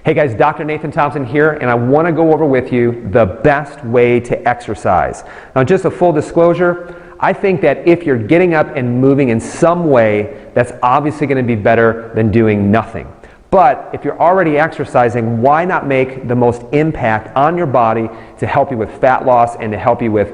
Hey guys, Dr. Nathan Thompson here, and I want to go over with you the best way to exercise. Now, just a full disclosure, I think that if you're getting up and moving in some way, that's obviously going to be better than doing nothing. But if you're already exercising, why not make the most impact on your body to help you with fat loss and to help you with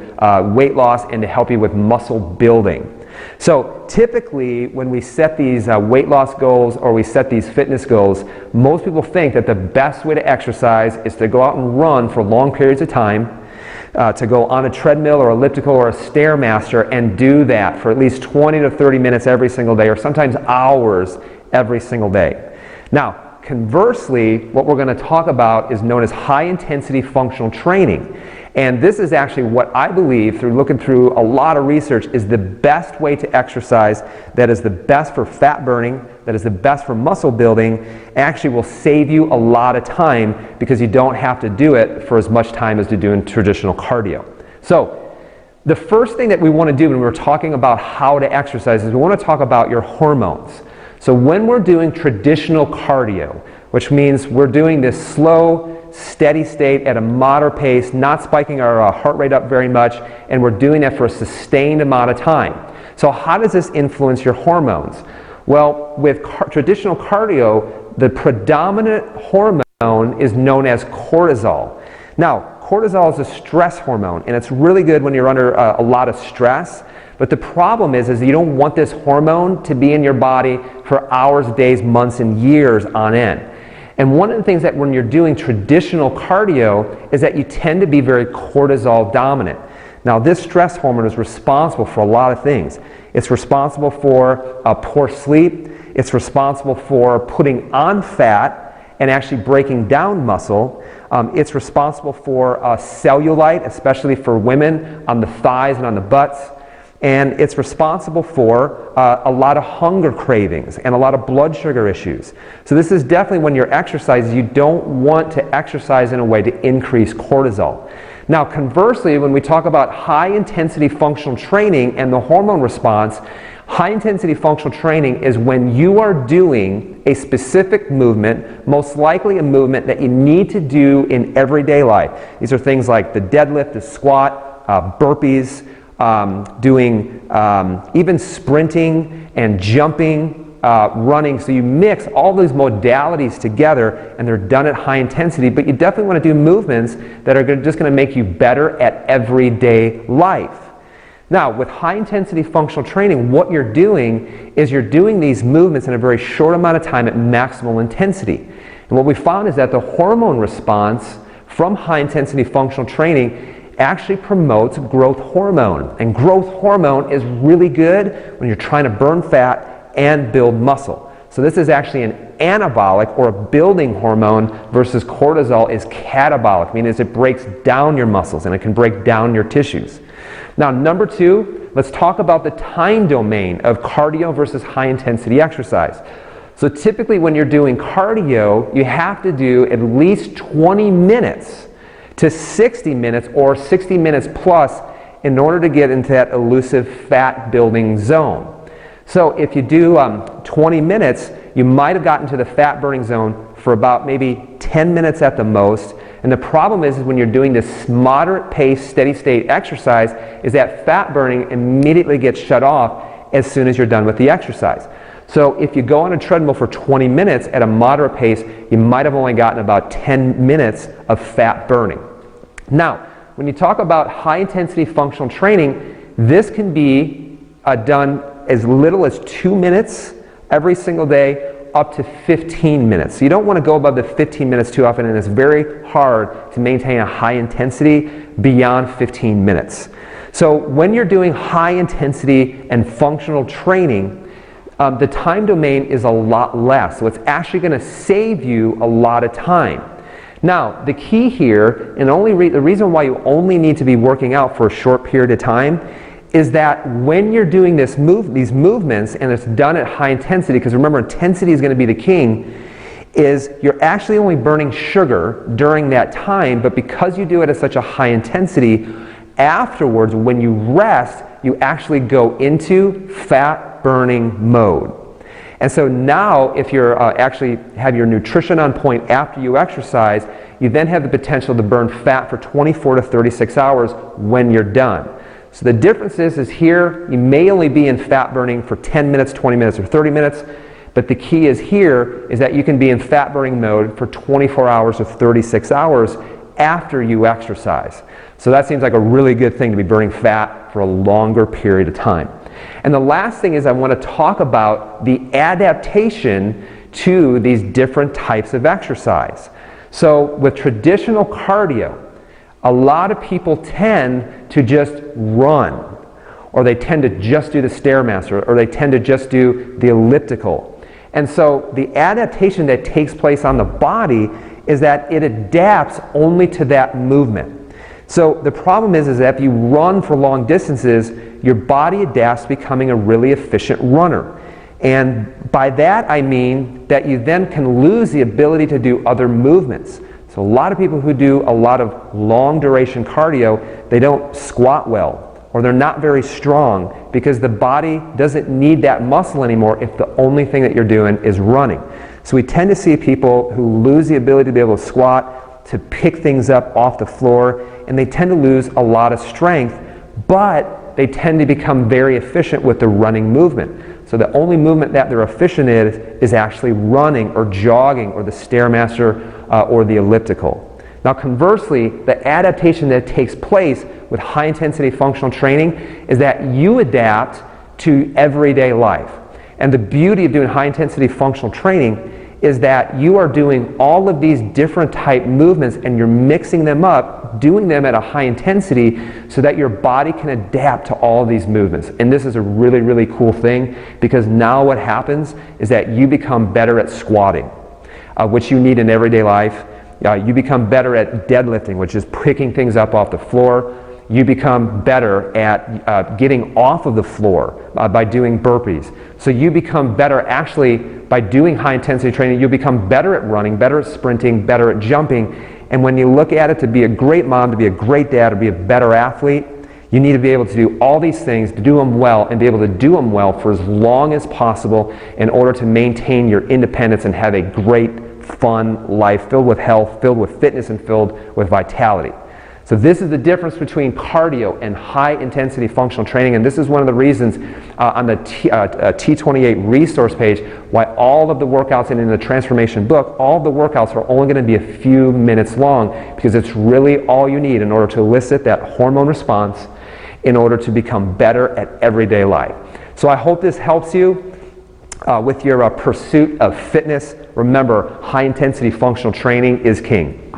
weight loss and to help you with muscle building? So typically when we set these weight loss goals or we set these fitness goals, most people think that the best way to exercise is to go out and run for long periods of time, to go on a treadmill or elliptical or a Stairmaster and do that for at least 20 to 30 minutes every single day, or sometimes hours every single day. Now, conversely, what we're going to talk about is known as high intensity functional training. And this is actually what I believe, through looking through a lot of research, is the best way to exercise, that is the best for fat burning, that is the best for muscle building, actually will save you a lot of time because you don't have to do it for as much time as to do in traditional cardio. So the first thing that we want to do when we're talking about how to exercise is we want to talk about your hormones. So when we're doing traditional cardio, which means we're doing this slow, steady state at a moderate pace, not spiking our heart rate up very much, and we're doing that for a sustained amount of time. So how does this influence your hormones? Well, with traditional cardio, the predominant hormone is known as cortisol. Now, cortisol is a stress hormone, and it's really good when you're under a lot of stress. But the problem is you don't want this hormone to be in your body for hours, days, months, and years on end. And one of the things that when you're doing traditional cardio is that you tend to be very cortisol dominant. Now, this stress hormone is responsible for a lot of things. It's responsible for poor sleep. It's responsible for putting on fat and actually breaking down muscle. It's responsible for cellulite, especially for women, on the thighs and on the butts. And it's responsible for a lot of hunger cravings and a lot of blood sugar issues. So this is definitely, when you're exercising, you don't want to exercise in a way to increase cortisol. Now, conversely, when we talk about high intensity functional training and the hormone response, high intensity functional training is when you are doing a specific movement, most likely a movement that you need to do in everyday life. These are things like the deadlift, the squat, burpees, doing even sprinting and jumping, running. So you mix all those modalities together and they're done at high intensity, but you definitely want to do movements that are just going to make you better at everyday life. Now, with high intensity functional training, what you're doing is you're doing these movements in a very short amount of time at maximal intensity. And what we found is that the hormone response from high intensity functional training actually promotes growth hormone. And growth hormone is really good when you're trying to burn fat and build muscle. So this is actually an anabolic or a building hormone versus cortisol is catabolic, meaning it breaks down your muscles and it can break down your tissues. Now, number two, let's talk about the time domain of cardio versus high intensity exercise. So typically when you're doing cardio, you have to do at least 20 minutes to 60 minutes or 60 minutes plus in order to get into that elusive fat building zone. So if you do 20 minutes, you might have gotten to the fat burning zone for about maybe 10 minutes at the most. And the problem is when you're doing this moderate pace, steady state exercise, is that fat burning immediately gets shut off as soon as you're done with the exercise. So if you go on a treadmill for 20 minutes at a moderate pace, you might have only gotten about 10 minutes of fat burning. Now, when you talk about high intensity functional training, this can be done as little as 2 minutes every single day up to 15 minutes. So you don't want to go above the 15 minutes too often, and it's very hard to maintain a high intensity beyond 15 minutes. So when you're doing high intensity and functional training, the time domain is a lot less. So it's actually going to save you a lot of time. Now, the key here, and the reason why you only need to be working out for a short period of time, is that when you're doing these movements and it's done at high intensity, because remember, intensity is going to be the king, is you're actually only burning sugar during that time, but because you do it at such a high intensity, afterwards, when you rest, you actually go into fat burning mode. And so now if you're actually have your nutrition on point after you exercise, you then have the potential to burn fat for 24 to 36 hours when you're done. So the difference is here you may only be in fat burning for 10 minutes, 20 minutes, or 30 minutes, but the key is here is that you can be in fat burning mode for 24 hours or 36 hours after you exercise. So that seems like a really good thing to be burning fat for a longer period of time. And the last thing is I want to talk about the adaptation to these different types of exercise. So with traditional cardio, a lot of people tend to just run, or they tend to just do the Stairmaster, or they tend to just do the elliptical. And so the adaptation that takes place on the body is that it adapts only to that movement. So the problem is that if you run for long distances, your body adapts to becoming a really efficient runner. And by that I mean that you then can lose the ability to do other movements. So a lot of people who do a lot of long duration cardio, they don't squat well, or they're not very strong because the body doesn't need that muscle anymore if the only thing that you're doing is running. So we tend to see people who lose the ability to be able to squat, to pick things up off the floor, and they tend to lose a lot of strength, but they tend to become very efficient with the running movement. So the only movement that they're efficient in is actually running or jogging or the Stairmaster or the elliptical. Now conversely, the adaptation that takes place with high intensity functional training is that you adapt to everyday life. And the beauty of doing high intensity functional training is that you are doing all of these different type movements and you're mixing them up, doing them at a high intensity so that your body can adapt to all of these movements. And this is a really, really cool thing because now what happens is that you become better at squatting, which you need in everyday life. You become better at deadlifting, which is picking things up off the floor. You become better at getting off of the floor by doing burpees. So you become better actually by doing high intensity training. You become better at running, better at sprinting, better at jumping. And when you look at it, to be a great mom, to be a great dad, to be a better athlete, you need to be able to do all these things, to do them well, and be able to do them well for as long as possible in order to maintain your independence and have a great, fun life filled with health, filled with fitness, and filled with vitality. So this is the difference between cardio and high intensity functional training, and this is one of the reasons on the T28 resource page why all of the workouts in the transformation book, all of the workouts are only going to be a few minutes long because it's really all you need in order to elicit that hormone response in order to become better at everyday life. So I hope this helps you with your pursuit of fitness. Remember, high intensity functional training is king.